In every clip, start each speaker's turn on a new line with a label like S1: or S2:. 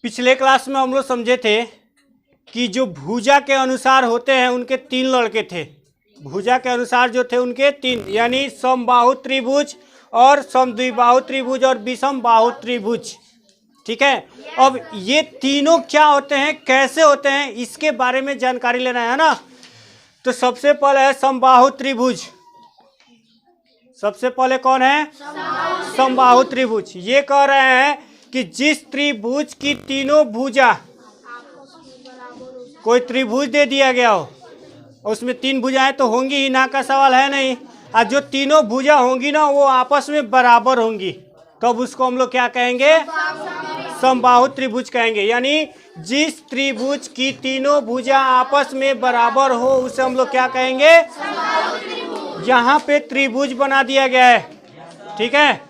S1: पिछले क्लास में हम लोग समझे थे कि जो भुजा के अनुसार होते हैं उनके तीन लड़के थे। भुजा के अनुसार जो थे उनके तीन, यानी समबाहु त्रिभुज और समद्विबाहु त्रिभुज और विषमबाहु त्रिभुज। ठीक है, अब ये तीनों क्या होते हैं, कैसे होते हैं, इसके बारे में जानकारी लेना है ना। तो सबसे पहले है समबाहु त्रिभुज। सबसे पहले कौन है? समबाहु त्रिभुज। ये कह रहे हैं कि जिस त्रिभुज की तीनों भुजा, कोई त्रिभुज दे दिया गया हो, उसमें तीन भुजाएं तो होंगी ही, ना का सवाल है नहीं, और जो तीनों भुजा होंगी ना वो आपस में बराबर होंगी, तब तो उसको हम लोग क्या कहेंगे? समबाहु त्रिभुज कहेंगे। यानी जिस त्रिभुज की तीनों भुजा आपस में बराबर हो उसे हम लोग क्या कहेंगे? यहाँ पे त्रिभुज बना दिया गया है। ठीक है,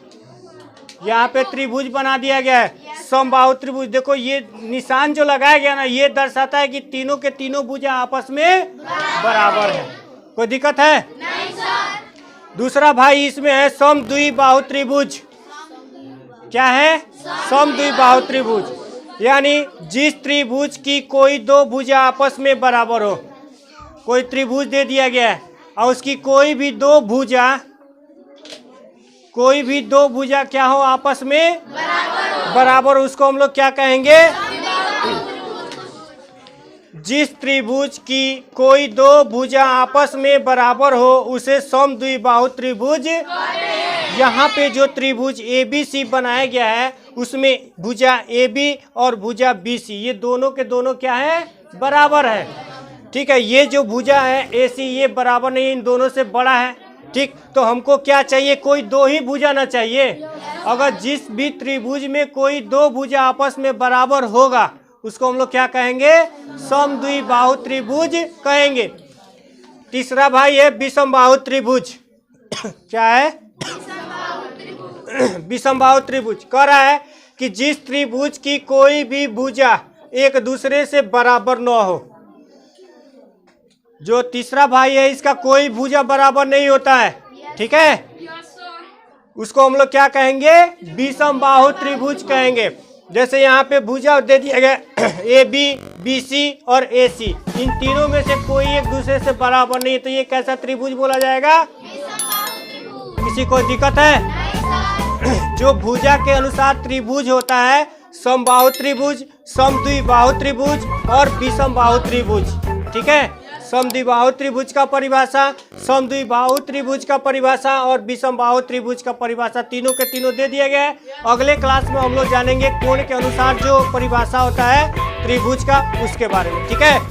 S1: यहाँ पे त्रिभुज बना दिया गया है, समबाहु त्रिभुज। देखो ये निशान जो लगाया गया ना, ये दर्शाता है कि तीनों के तीनों भुजा आपस में बराबर है। कोई दिक्कत है? नहीं सर। दूसरा भाई इसमें है समद्विबाहु त्रिभुज। क्या है? समद्विबाहु त्रिभुज। यानी जिस त्रिभुज की कोई दो भुजा आपस में बराबर हो, कोई त्रिभुज दे दिया गया है और उसकी कोई भी दो भुजा क्या हो, आपस में बराबर, उसको हम लोग क्या कहेंगे? जिस त्रिभुज की कोई दो भुजा आपस में बराबर हो उसे समद्विबाहु त्रिभुज। यहाँ पे जो त्रिभुज ABC बनाया गया है उसमें भुजा AB और भुजा BC, ये दोनों के दोनों क्या है? बराबर है। ठीक है, ये जो भुजा है AC ये बराबर नहीं, इन दोनों से बड़ा है। ठीक, तो हमको क्या चाहिए? कोई दो ही भुजा ना चाहिए। अगर जिस भी त्रिभुज में कोई दो भुजा आपस में बराबर होगा उसको हम लोग क्या कहेंगे? समद्विबाहु त्रिभुज कहेंगे। तीसरा भाई है विषमबाहु त्रिभुज। क्या है? विषमबाहु त्रिभुज कह रहा है कि जिस त्रिभुज की कोई भी भुजा एक दूसरे से बराबर न हो। जो तीसरा भाई है इसका कोई भुजा बराबर नहीं होता है। ठीक है, उसको हम लोग क्या कहेंगे? विषमबाहु त्रिभुज कहेंगे। जैसे यहाँ पे भुजा दे दिया गया AB, BC और AC, इन तीनों में से कोई एक दूसरे से बराबर नहीं है, तो ये कैसा त्रिभुज बोला जाएगा? किसी को दिक्कत है? जो भुजा के अनुसार त्रिभुज होता है समबाहु त्रिभुज, समद्विबाहु त्रिभुज और विषमबाहु त्रिभुज। ठीक है, समद्विबाहु त्रिभुज का परिभाषा, समद्विबाहु त्रिभुज का परिभाषा और विषमबाहु त्रिभुज का परिभाषा, तीनों के तीनों दे दिया गया है। अगले क्लास में हम लोग जानेंगे कोण के अनुसार जो परिभाषा होता है त्रिभुज का, उसके बारे में। ठीक है।